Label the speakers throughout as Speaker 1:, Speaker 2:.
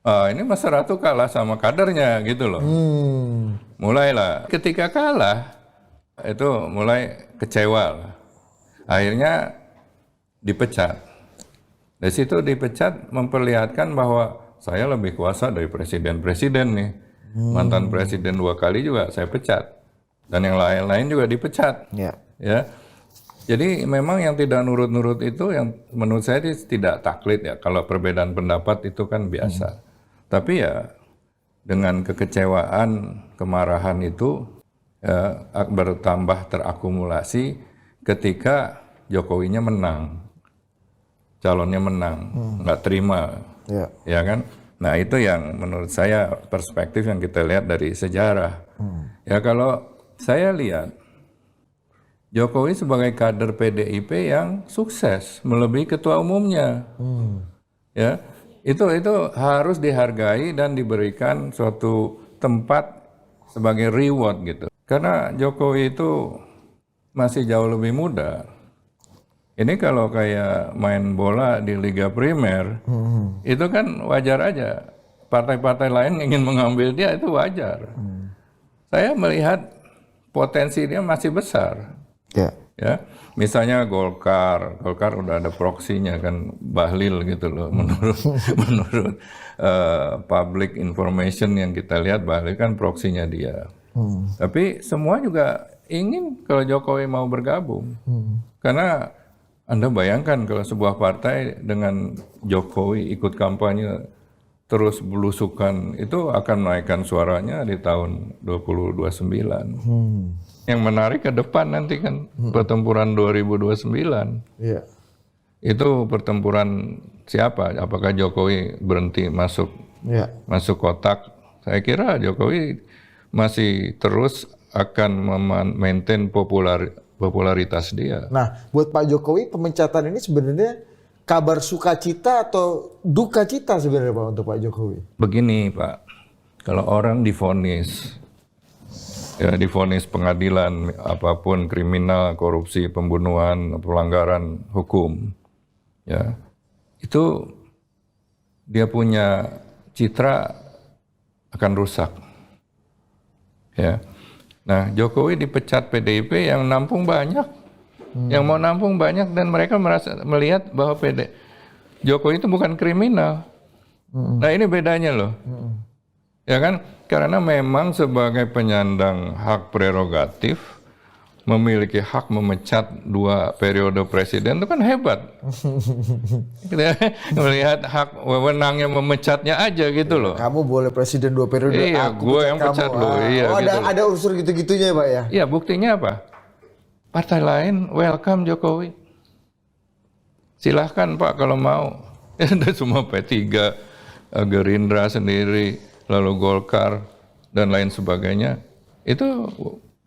Speaker 1: Ini Mas Ratu kalah sama kadernya gitu loh. Mulailah ketika kalah itu mulai kecewa lah. Akhirnya dipecat. Dari situ dipecat memperlihatkan bahwa saya lebih kuasa dari presiden-presiden nih. Mantan presiden 2 kali juga saya pecat. Dan yang lain-lain juga dipecat.
Speaker 2: Ya.
Speaker 1: Ya. Jadi memang yang tidak nurut-nurut itu yang menurut saya tidak taklid ya. Kalau perbedaan pendapat itu kan biasa. Tapi ya dengan kekecewaan, kemarahan itu bertambah terakumulasi ketika Jokowinya menang. Calonnya menang, nggak terima. Ya kan? Nah itu yang menurut saya perspektif yang kita lihat dari sejarah. Ya kalau saya lihat Jokowi sebagai kader PDIP yang sukses melebihi ketua umumnya, ya itu harus dihargai dan diberikan suatu tempat sebagai reward gitu. Karena Jokowi itu masih jauh lebih muda. Ini kalau kayak main bola di Liga Primer, itu kan wajar aja. Partai-partai lain ingin mengambil dia itu wajar. Saya melihat potensi dia masih besar. Ya, misalnya Golkar udah ada proksinya kan Bahlil gitu loh. Menurut public information yang kita lihat Bahlil kan proksinya dia. Tapi semua juga ingin kalau Jokowi mau bergabung, karena Anda bayangkan kalau sebuah partai dengan Jokowi ikut kampanye terus belusukan itu akan menaikkan suaranya di tahun 2029. Yang menarik ke depan nanti kan pertempuran 2029.
Speaker 2: Iya.
Speaker 1: Itu pertempuran siapa? Apakah Jokowi berhenti masuk kotak? Saya kira Jokowi masih terus akan maintain popularitas dia.
Speaker 2: Nah, buat Pak Jokowi pemecatan ini sebenarnya kabar sukacita atau duka cita sebenarnya Pak untuk Pak Jokowi?
Speaker 1: Begini Pak, kalau orang divonis pengadilan apapun kriminal, korupsi, pembunuhan, pelanggaran hukum, ya itu dia punya citra akan rusak, ya. Nah, Jokowi dipecat PDIP yang nampung banyak, yang mau nampung banyak dan mereka melihat bahwa Jokowi itu bukan kriminal. Nah ini bedanya loh, ya kan? Karena memang sebagai penyandang hak prerogatif memiliki hak memecat 2 periode presiden itu kan hebat. Kita melihat hak wewenangnya memecatnya aja gitu loh.
Speaker 2: Kamu boleh presiden 2 periode,
Speaker 1: iya, gue yang pecat lo. Iya,
Speaker 2: gitu. Ada unsur gitu-gitunya ya Pak ya?
Speaker 1: Iya, buktinya apa? Partai lain welcome Jokowi. Silahkan Pak kalau mau. Ada semua P3, Gerindra sendiri, lalu Golkar, dan lain sebagainya. Itu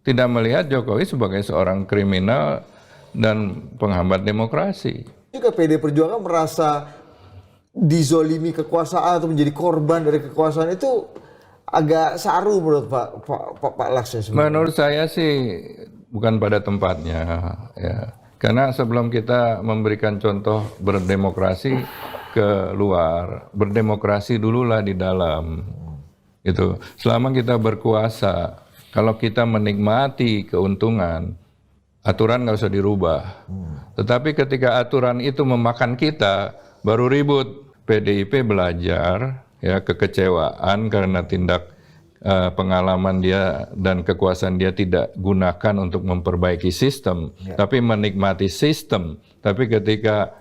Speaker 1: tidak melihat Jokowi sebagai seorang kriminal dan penghambat demokrasi.
Speaker 2: Juga PD Perjuangan merasa dizolimi kekuasaan atau menjadi korban dari kekuasaan itu agak saru menurut Pak Laks ya sebenarnya.
Speaker 1: Menurut saya sih bukan pada tempatnya, ya. Karena sebelum kita memberikan contoh berdemokrasi ke luar, berdemokrasi dululah di dalam. Gitu. Selama kita berkuasa, kalau kita menikmati keuntungan, aturan nggak usah dirubah. Tetapi ketika aturan itu memakan kita, baru ribut. PDIP belajar ya kekecewaan karena tindak pengalaman dia dan kekuasaan dia tidak gunakan untuk memperbaiki sistem, tapi menikmati sistem. Tapi ketika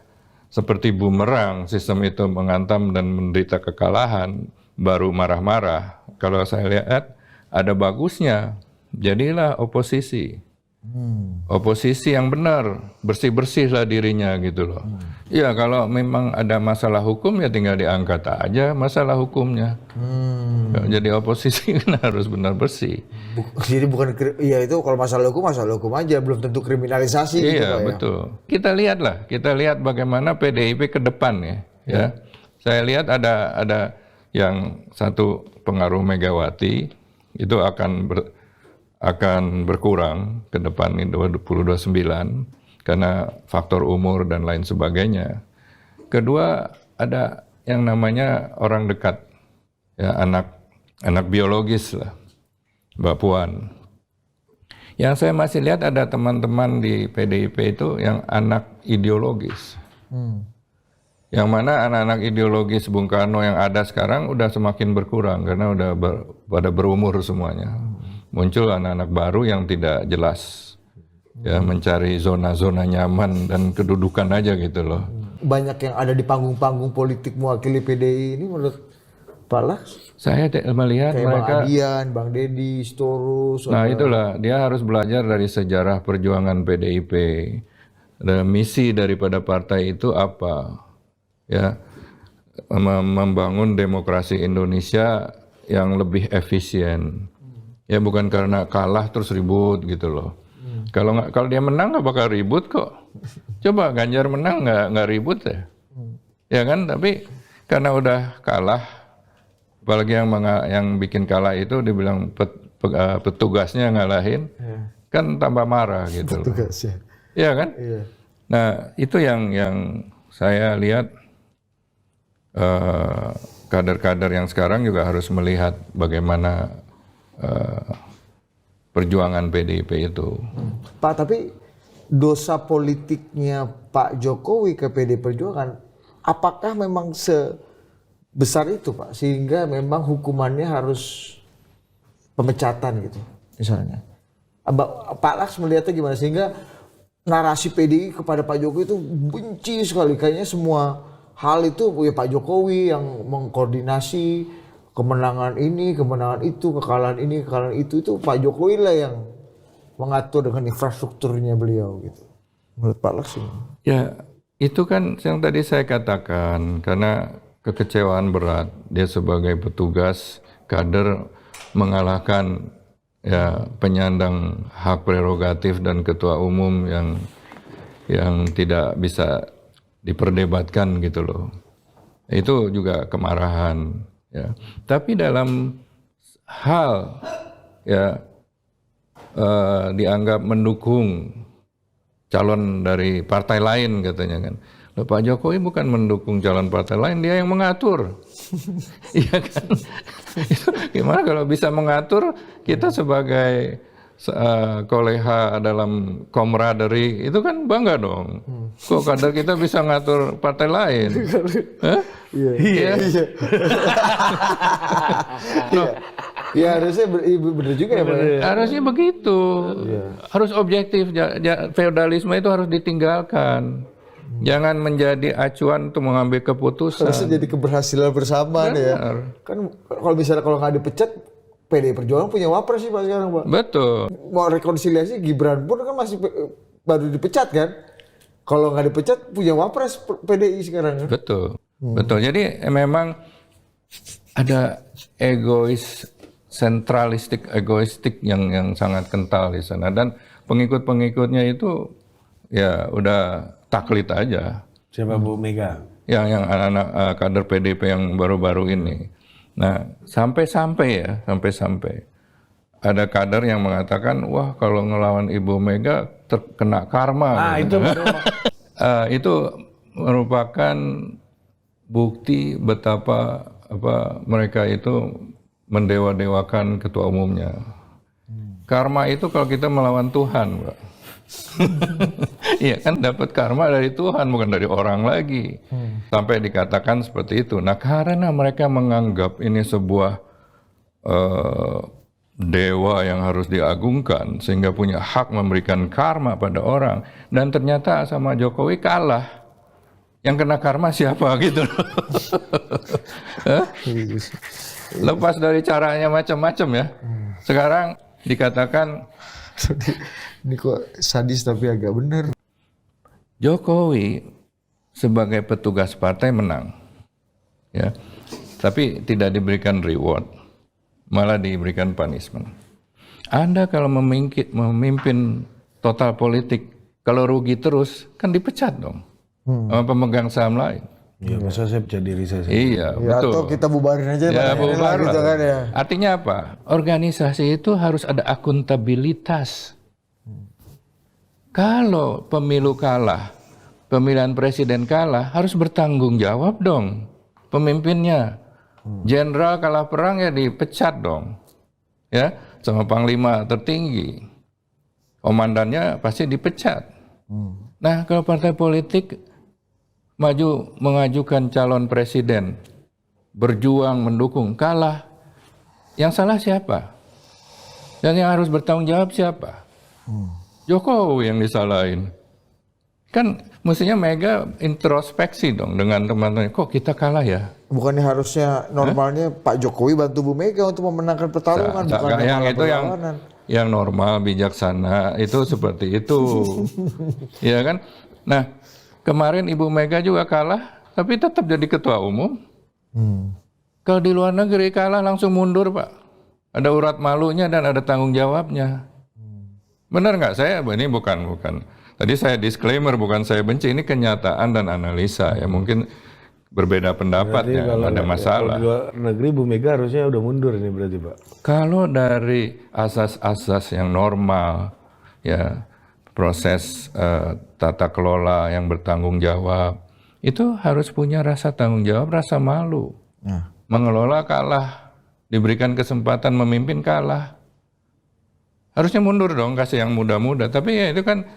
Speaker 1: seperti bumerang, sistem itu menghantam dan menderita kekalahan, baru marah-marah. Kalau saya lihat ada bagusnya, jadilah oposisi. Oposisi yang benar, bersih-bersihlah dirinya gitu loh. Ya kalau memang ada masalah hukum ya tinggal diangkat aja masalah hukumnya. Jadi oposisi kan harus benar bersih.
Speaker 2: Jadi bukan, ya itu kalau masalah hukum aja, belum tentu kriminalisasi gitu Pak ya.
Speaker 1: Iya betul. Kita lihat bagaimana PDIP ke depan ya. Saya lihat ada yang satu pengaruh Megawati itu akan berkurang ke depan ini 2029 karena faktor umur dan lain sebagainya. Kedua, ada yang namanya orang dekat ya anak biologis lah, Mbak Puan. Yang saya masih lihat ada teman-teman di PDIP itu yang anak ideologis. Yang mana anak-anak ideologis Bung Karno yang ada sekarang udah semakin berkurang karena udah pada berumur semuanya. Muncul anak-anak baru yang tidak jelas, ya mencari zona-zona nyaman dan kedudukan aja gitu loh.
Speaker 2: Banyak yang ada di panggung-panggung politik mewakili PDI ini menurut Pak Laks?
Speaker 1: Saya melihat
Speaker 2: Kayak
Speaker 1: mereka,
Speaker 2: Bang Adian, Bang Deddy, Storus.
Speaker 1: nah itulah dia harus belajar dari sejarah perjuangan PDIP. Dan misi daripada partai itu apa? Ya, membangun demokrasi Indonesia yang lebih efisien. Ya bukan karena kalah terus ribut gitu loh. Kalau dia menang nggak bakal ribut kok. Coba Ganjar menang nggak ribut ya. Ya kan, tapi karena udah kalah, apalagi yang bikin kalah itu dibilang petugasnya ngalahin, kan tambah marah gitu loh.
Speaker 2: Tugasnya.
Speaker 1: Iya kan?
Speaker 2: Iya.
Speaker 1: Nah itu yang saya lihat kader-kader yang sekarang juga harus melihat bagaimana perjuangan PDIP itu.
Speaker 2: Pak, tapi dosa politiknya Pak Jokowi ke PD Perjuangan, apakah memang sebesar itu Pak? Sehingga memang hukumannya harus pemecatan gitu misalnya. Pak Laks melihatnya gimana? Sehingga narasi PDI kepada Pak Jokowi itu benci sekali. Kayaknya semua hal itu ya Pak Jokowi yang mengkoordinasi kemenangan ini, kemenangan itu, kekalahan ini, kekalahan itu Pak Jokowi lah yang mengatur dengan infrastrukturnya beliau gitu. Menurut Pak Laks ini.
Speaker 1: Ya itu kan yang tadi saya katakan, karena kekecewaan berat dia sebagai petugas kader mengalahkan ya penyandang hak prerogatif dan ketua umum yang tidak bisa diperdebatkan gitu loh. Itu juga kemarahan ya. Tapi dalam hal ya dianggap mendukung calon dari partai lain katanya kan. Loh, Pak Jokowi bukan mendukung calon partai lain, dia yang mengatur. Iya kan? Itu gimana kalau bisa mengatur, kita sebagai koleha dalam camaraderie itu kan bangga dong. Kok kader kita bisa ngatur partai lain? Hah?
Speaker 2: Iya.
Speaker 1: Iya. Loh,
Speaker 2: Ya harusnya bener juga ya Pak.
Speaker 1: harusnya begitu. Harus objektif. Feodalisme itu harus ditinggalkan. Jangan menjadi acuan untuk mengambil keputusan.
Speaker 2: Harusnya jadi keberhasilan bersama nih ya.
Speaker 1: Benar.
Speaker 2: Kan kalau nggak dipecat, PDI Perjuangan punya wapres sih Pak sekarang Pak.
Speaker 1: Betul.
Speaker 2: Mau rekonsiliasi Gibran pun kan masih baru dipecat kan. Kalau nggak dipecat punya wapres PDI sekarang kan.
Speaker 1: Betul. Betul. Jadi memang ada sentralistik egoistik yang sangat kental di sana, dan pengikut-pengikutnya itu ya udah taklid aja.
Speaker 3: Siapa Bu Mega?
Speaker 1: Yang anak-anak kader PDIP yang baru-baru ini. Nah, sampai-sampai ada kader yang mengatakan, wah kalau ngelawan Ibu Mega terkena karma.
Speaker 3: Nah, itu
Speaker 1: itu merupakan bukti betapa mereka itu mendewa-dewakan ketua umumnya. Karma itu kalau kita melawan Tuhan, Pak. Iya kan, dapat karma dari Tuhan, bukan dari orang lagi. Sampai dikatakan seperti itu. Nah, karena mereka menganggap ini sebuah dewa yang harus diagungkan, sehingga punya hak memberikan karma pada orang, dan ternyata sama Jokowi kalah. Yang kena karma siapa gitu loh. Lepas dari caranya macam-macam ya. Sekarang dikatakan
Speaker 2: Ini kok sadis tapi agak bener.
Speaker 1: Jokowi sebagai petugas partai menang, ya, tapi tidak diberikan reward, malah diberikan punishment. Anda kalau memimpin total politik, kalau rugi terus kan dipecat dong sama pemegang saham lain.
Speaker 3: Iya, masa saya percaya diri saya.
Speaker 1: Iya,
Speaker 2: Ya,
Speaker 1: betul.
Speaker 2: atau kita bubarin aja
Speaker 1: Ya,
Speaker 2: Pak,
Speaker 1: bubar
Speaker 2: gitu
Speaker 1: lah.
Speaker 2: kan ya.
Speaker 1: Artinya apa? Organisasi itu harus ada akuntabilitas. Kalau pemilu kalah, pemilihan presiden kalah, harus bertanggung jawab dong pemimpinnya. Jenderal kalah perang ya dipecat dong. Ya, sama panglima tertinggi. Komandannya pasti dipecat. Nah, kalau partai politik maju mengajukan calon presiden, berjuang mendukung, kalah. Yang salah siapa? Dan yang harus bertanggung jawab siapa? Jokowi yang disalahin. Kan mestinya Mega introspeksi dong dengan teman-teman. Kok kita kalah ya?
Speaker 2: Bukannya harusnya normalnya Pak Jokowi bantu Bu Mega untuk memenangkan pertarungan, bukan
Speaker 1: yang
Speaker 2: malah
Speaker 1: itu
Speaker 2: berlawanan.
Speaker 1: yang normal, bijaksana itu seperti itu. Ya kan? Nah, kemarin Ibu Mega juga kalah, tapi tetap jadi ketua umum. Kalau di luar negeri kalah langsung mundur, Pak. Ada urat malunya dan ada tanggung jawabnya. Benar nggak? Saya ini bukan. Tadi saya disclaimer, bukan saya benci. Ini kenyataan dan analisa. Ya mungkin berbeda pendapat ya, nggak ada masalah.
Speaker 3: Di luar negeri Bu Mega harusnya udah mundur ini berarti Pak.
Speaker 1: Kalau dari asas-asas yang normal, ya proses tata kelola yang bertanggung jawab, itu harus punya rasa tanggung jawab, rasa malu. Mengelola kalah, diberikan kesempatan memimpin kalah. Harusnya mundur dong, kasih yang muda-muda. Tapi ya itu kan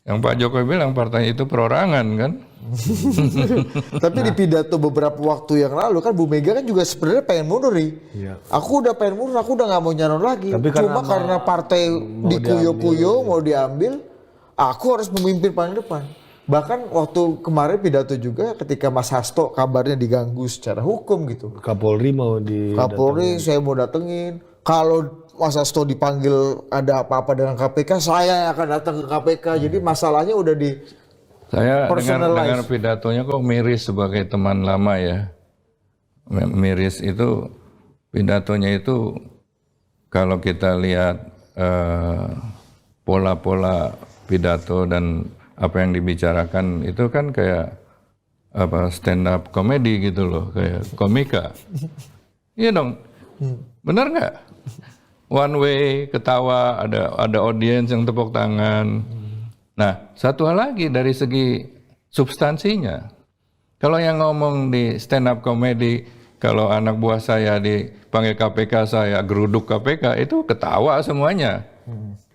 Speaker 1: yang Pak Jokowi bilang partai itu perorangan kan.
Speaker 2: Tapi di pidato beberapa waktu yang lalu kan Bu Mega kan juga sebenarnya pengen mundur nih.
Speaker 3: Iya.
Speaker 2: Aku udah pengen mundur, aku udah nggak mau nyalon lagi.
Speaker 3: Tapi
Speaker 2: Cuma karena partai dikuyo-kuyo mau diambil, aku harus memimpin paling depan. Bahkan waktu kemarin pidato juga ketika Mas Hasto kabarnya diganggu secara hukum gitu.
Speaker 3: Kapolri mau di
Speaker 2: Kapolri saya mau datengin. Kalau Mas Hasto dipanggil ada apa-apa dengan KPK, saya yang akan datang ke KPK. Jadi masalahnya udah di
Speaker 1: Saya
Speaker 2: personalize.
Speaker 1: dengar pidatonya kok miris sebagai teman lama ya. Miris itu pidatonya itu kalau kita lihat pola-pola pidato dan apa yang dibicarakan itu kan kayak apa stand up comedy gitu loh, kayak komika. Iya dong. Benar nggak? One way, ketawa, ada audiens yang tepuk tangan. Nah, satu hal lagi dari segi substansinya. Kalau yang ngomong di stand up comedy, kalau anak buah saya dipanggil KPK, saya geruduk KPK, itu ketawa semuanya.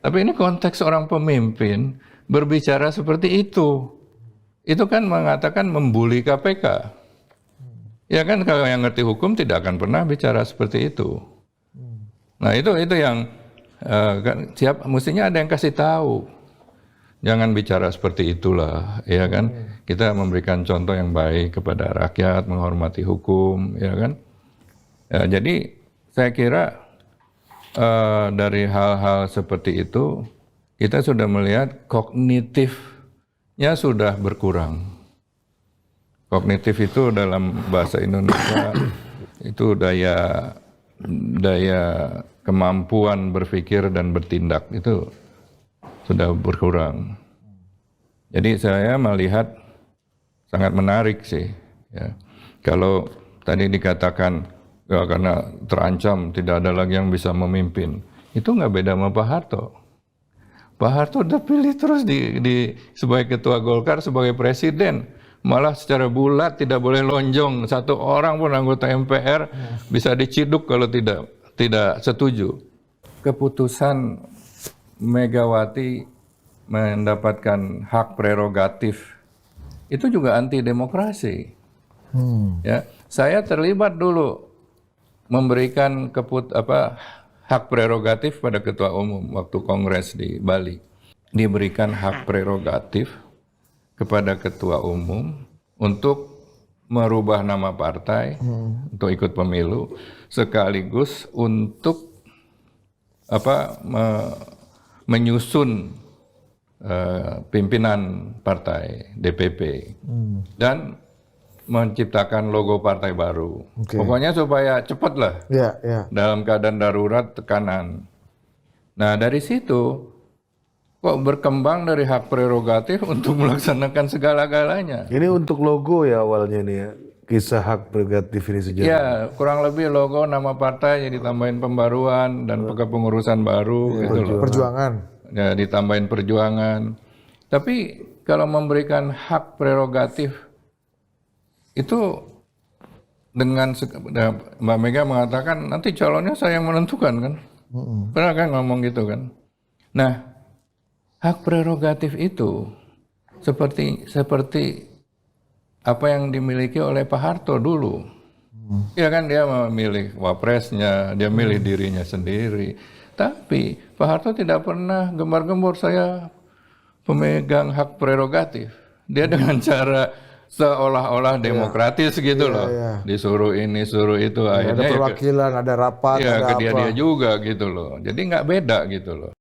Speaker 1: Tapi ini konteks orang pemimpin berbicara seperti itu. Itu kan mengatakan membuli KPK. Ya kan kalau yang ngerti hukum tidak akan pernah bicara seperti itu. Nah itu yang mestinya ada yang kasih tahu. Jangan bicara seperti itulah, ya kan? Kita memberikan contoh yang baik kepada rakyat, menghormati hukum, ya kan? Ya, jadi saya kira dari hal-hal seperti itu kita sudah melihat kognitifnya sudah berkurang. Kognitif itu dalam bahasa Indonesia itu daya kemampuan berpikir dan bertindak itu sudah berkurang. Jadi saya melihat sangat menarik sih. Ya. Kalau tadi dikatakan ya, karena terancam tidak ada lagi yang bisa memimpin, itu nggak beda sama Pak Harto. Pak Harto udah pilih terus sebagai ketua Golkar, sebagai presiden. Malah secara bulat tidak boleh lonjong. Satu orang pun anggota MPR bisa diciduk kalau tidak setuju. Keputusan Megawati mendapatkan hak prerogatif itu juga anti demokrasi. Ya, saya terlibat dulu memberikan hak prerogatif pada ketua umum waktu kongres di Bali. Diberikan hak prerogatif kepada ketua umum untuk merubah nama partai, untuk ikut pemilu, sekaligus untuk menyusun pimpinan partai DPP dan menciptakan logo partai baru. Pokoknya supaya cepat lah. Dalam keadaan darurat, tekanan. Nah dari situ kok berkembang dari hak prerogatif untuk melaksanakan segala-galanya.
Speaker 3: Ini untuk logo ya awalnya nih ya. Kisah hak prerogatif ini sejarah.
Speaker 1: Ya, kurang lebih logo nama partai yang ditambahin pembaruan dan kepengurusan baru gitu loh.
Speaker 2: Perjuangan.
Speaker 1: Ya, ditambahin perjuangan. Tapi kalau memberikan hak prerogatif itu dengan Mbak Mega mengatakan nanti calonnya saya yang menentukan kan. Pernah kan ngomong gitu kan. Nah, hak prerogatif itu seperti apa yang dimiliki oleh Pak Harto dulu. Ya kan dia memilih wapresnya, dia milih dirinya sendiri. Tapi Pak Harto tidak pernah gembar-gembor saya pemegang hak prerogatif. Dia dengan cara seolah-olah demokratis gitu loh. Disuruh ini, suruh itu.
Speaker 2: Ada
Speaker 1: Akhirnya
Speaker 2: perwakilan, ada rapat,
Speaker 1: ya
Speaker 2: ada
Speaker 1: ke dia
Speaker 2: apa.
Speaker 1: juga gitu loh. Jadi nggak beda gitu loh.